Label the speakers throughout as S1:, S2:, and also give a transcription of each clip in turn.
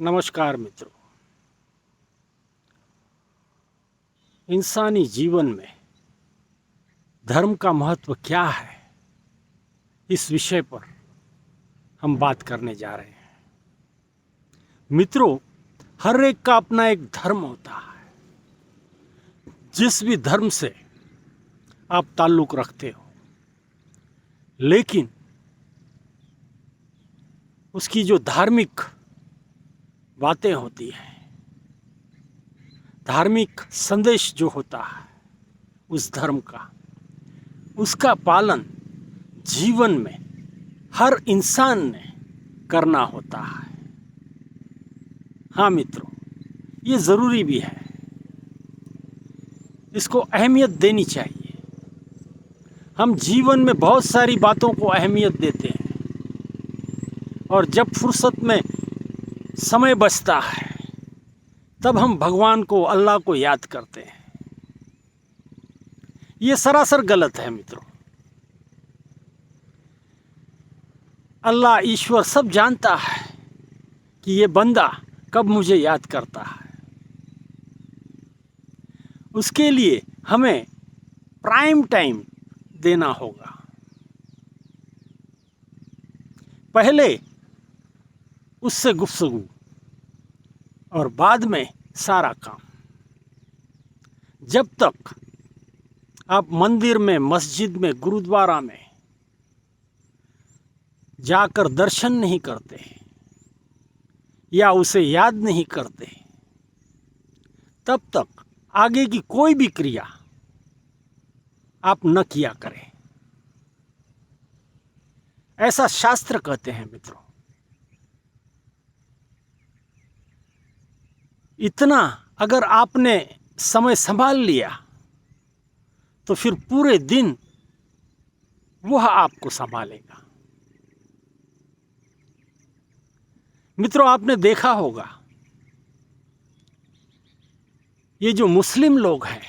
S1: नमस्कार मित्रों। इंसानी जीवन में धर्म का महत्व क्या है, इस विषय पर हम बात करने जा रहे हैं। मित्रों, हर एक का अपना एक धर्म होता है। जिस भी धर्म से आप ताल्लुक रखते हो, लेकिन उसकी जो धार्मिक बातें होती हैं, धार्मिक संदेश जो होता है उस धर्म का, उसका पालन जीवन में हर इंसान ने करना होता है। हाँ मित्रों, ये ज़रूरी भी है, इसको अहमियत देनी चाहिए। हम जीवन में बहुत सारी बातों को अहमियत देते हैं और जब फुर्सत में समय बचता है तब हम भगवान को, अल्लाह को याद करते हैं। ये सरासर गलत है मित्रों। अल्लाह, ईश्वर सब जानता है कि ये बंदा कब मुझे याद करता है। उसके लिए हमें प्राइम टाइम देना होगा। पहले उससे गुफ्तगू और बाद में सारा काम। जब तक आप मंदिर में, मस्जिद में, गुरुद्वारा में जाकर दर्शन नहीं करते या उसे याद नहीं करते, तब तक आगे की कोई भी क्रिया आप न किया करें। ऐसा शास्त्र कहते हैं मित्रों। इतना अगर आपने समय संभाल लिया तो फिर पूरे दिन वह आपको संभालेगा। मित्रों, आपने देखा होगा, ये जो मुस्लिम लोग हैं,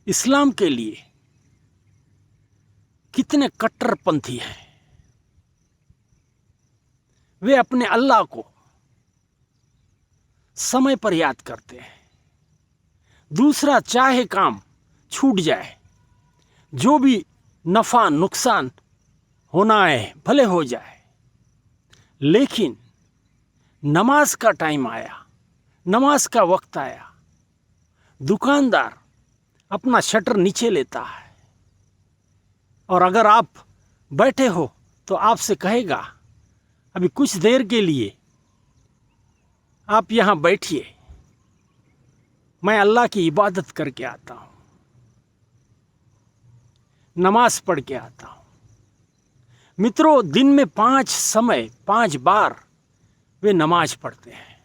S1: इस्लाम के लिए कितने कट्टरपंथी हैं। वे अपने अल्लाह को समय पर याद करते हैं। दूसरा चाहे काम छूट जाए, जो भी नफा नुकसान होना है भले हो जाए, लेकिन नमाज का टाइम आया, नमाज का वक्त आया, दुकानदार अपना शटर नीचे लेता है और अगर आप बैठे हो तो आपसे कहेगा, अभी कुछ देर के लिए आप यहाँ बैठिए, मैं अल्लाह की इबादत करके आता हूँ, नमाज पढ़ के आता हूँ। मित्रों, दिन में 5 समय 5 बार वे नमाज पढ़ते हैं।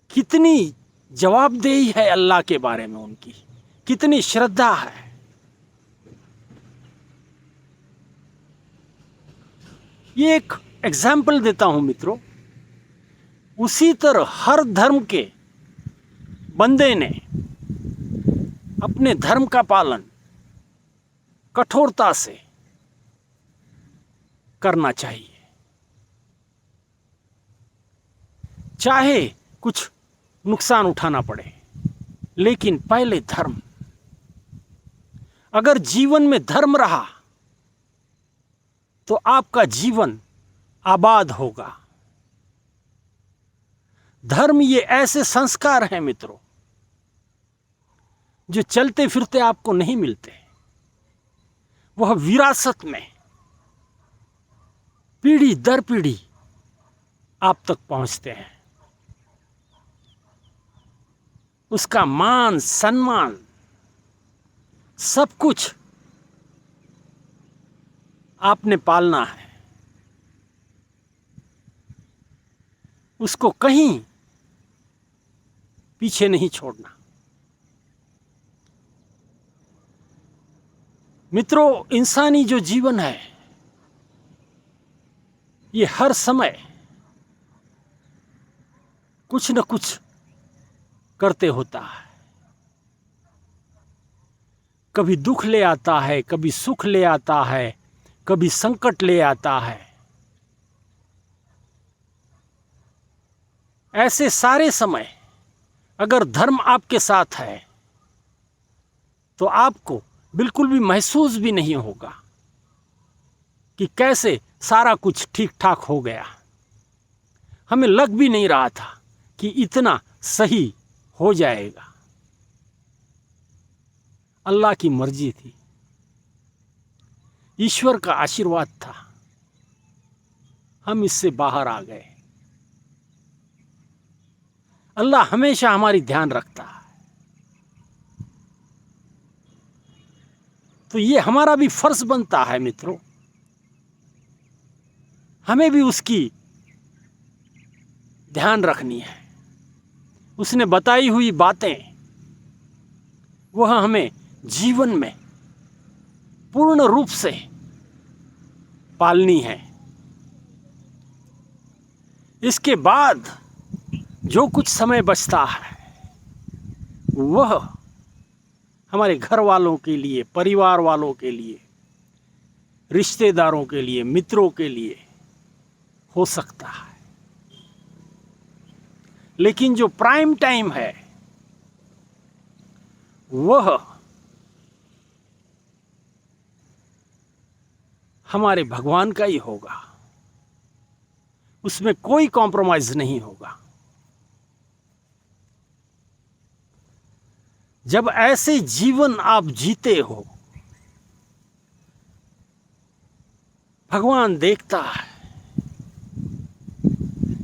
S1: कितनी जवाबदेही है अल्लाह के बारे में उनकी, कितनी श्रद्धा है। ये एक एग्जाम्पल देता हूं मित्रों। उसी तरह हर धर्म के बंदे ने अपने धर्म का पालन कठोरता से करना चाहिए, चाहे कुछ नुकसान उठाना पड़े, लेकिन पहले धर्म। अगर जीवन में धर्म रहा तो आपका जीवन आबाद होगा। धर्म ये ऐसे संस्कार हैं मित्रों, जो चलते फिरते आपको नहीं मिलते। वह विरासत में पीढ़ी दर पीढ़ी आप तक पहुंचते हैं। उसका मान सम्मान सब कुछ आपने पालना है, उसको कहीं पीछे नहीं छोड़ना। मित्रों, इंसानी जो जीवन है, ये हर समय कुछ न कुछ करते होता है। कभी दुख ले आता है, कभी सुख ले आता है, कभी संकट ले आता है। ऐसे सारे समय अगर धर्म आपके साथ है तो आपको बिल्कुल भी महसूस भी नहीं होगा कि कैसे सारा कुछ ठीक ठाक हो गया। हमें लग भी नहीं रहा था कि इतना सही हो जाएगा। अल्लाह की मर्जी थी, ईश्वर का आशीर्वाद था, हम इससे बाहर आ गए। अल्लाह हमेशा हमारी ध्यान रखता है। तो ये हमारा भी फर्ज बनता है मित्रों, हमें भी उसकी ध्यान रखनी है। उसने बताई हुई बातें वह हमें जीवन में पूर्ण रूप से पालनी है। इसके बाद जो कुछ समय बचता है वह हमारे घर वालों के लिए, परिवार वालों के लिए, रिश्तेदारों के लिए, मित्रों के लिए हो सकता है। लेकिन जो प्राइम टाइम है वह हमारे भगवान का ही होगा, उसमें कोई कॉम्प्रोमाइज नहीं होगा। जब ऐसे जीवन आप जीते हो, भगवान देखता है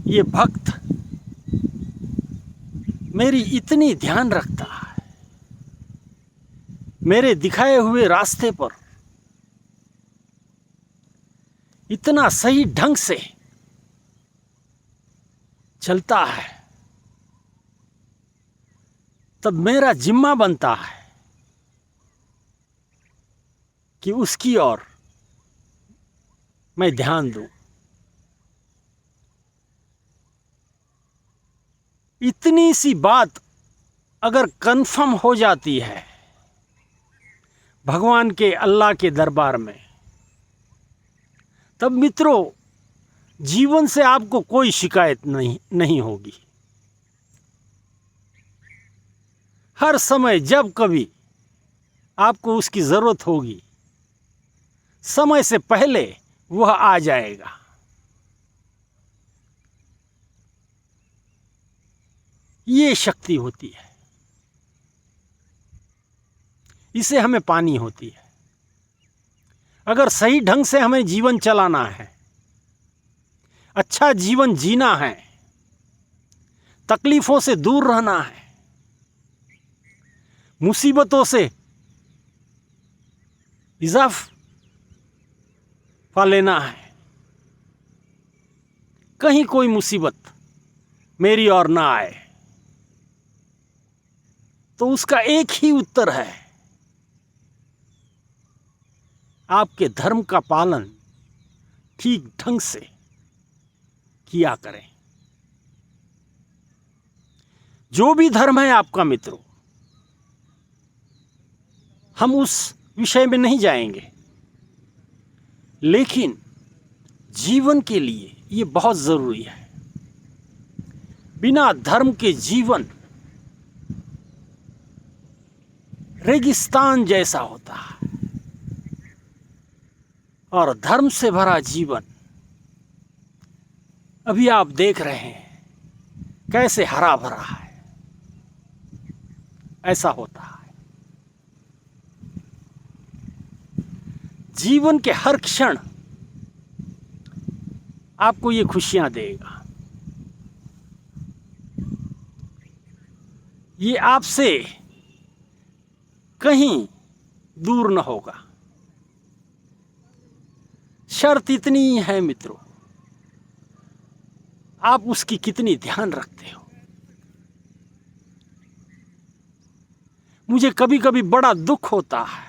S1: ये भक्त मेरी इतनी ध्यान रखता है, मेरे दिखाए हुए रास्ते पर इतना सही ढंग से चलता है, तब मेरा जिम्मा बनता है कि उसकी ओर मैं ध्यान दूं। इतनी सी बात अगर कंफर्म हो जाती है भगवान के, अल्लाह के दरबार में, तब मित्रों जीवन से आपको कोई शिकायत नहीं होगी। हर समय जब कभी आपको उसकी जरूरत होगी, समय से पहले वह आ जाएगा। ये शक्ति होती है, इसे हमें पानी होती है। अगर सही ढंग से हमें जीवन चलाना है, अच्छा जीवन जीना है, तकलीफों से दूर रहना है, मुसीबतों से इजाफा लेना है, कहीं कोई मुसीबत मेरी ओर ना आए, तो उसका एक ही उत्तर है, आपके धर्म का पालन ठीक ढंग से किया करें। जो भी धर्म है आपका मित्रों, हम उस विषय में नहीं जाएंगे, लेकिन जीवन के लिए ये बहुत जरूरी है। बिना धर्म के जीवन रेगिस्तान जैसा होता है, और धर्म से भरा जीवन अभी आप देख रहे हैं कैसे हरा भरा है। ऐसा होता है, जीवन के हर क्षण आपको ये खुशियां देगा। ये आपसे कहीं दूर न होगा। शर्त इतनी ही है मित्रों, आप उसकी कितनी ध्यान रखते हो। मुझे कभी कभी बड़ा दुख होता है,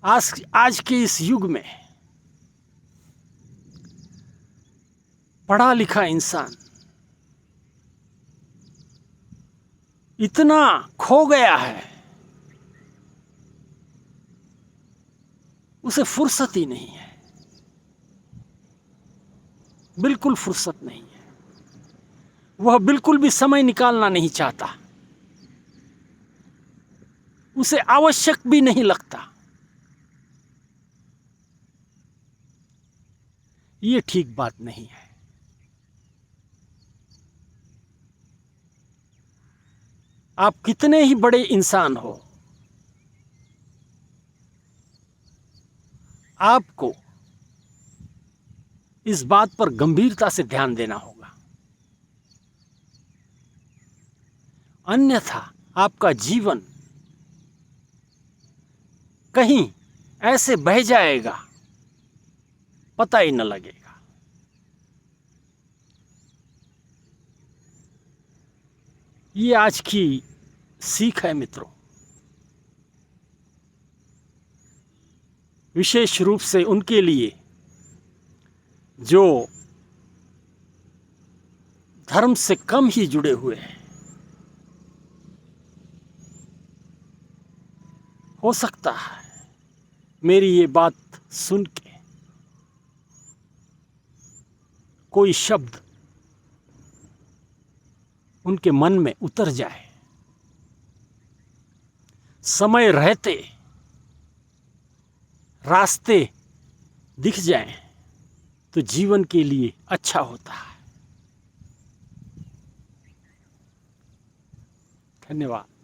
S1: आज के इस युग में पढ़ा लिखा इंसान इतना खो गया है उसे फुर्सत ही नहीं है, बिल्कुल फुर्सत नहीं है। वह बिल्कुल भी समय निकालना नहीं चाहता, उसे आवश्यक भी नहीं लगता। ये ठीक बात नहीं है। आप कितने ही बड़े इंसान हो, आपको इस बात पर गंभीरता से ध्यान देना होगा, अन्यथा आपका जीवन कहीं ऐसे बह जाएगा, पता ही न लगेगा। ये आज की सीख है मित्रों, विशेष रूप से उनके लिए जो धर्म से कम ही जुड़े हुए हैं। हो सकता है मेरी ये बात सुन के कोई शब्द उनके मन में उतर जाए, समय रहते रास्ते दिख जाएं तो जीवन के लिए अच्छा होता है। धन्यवाद।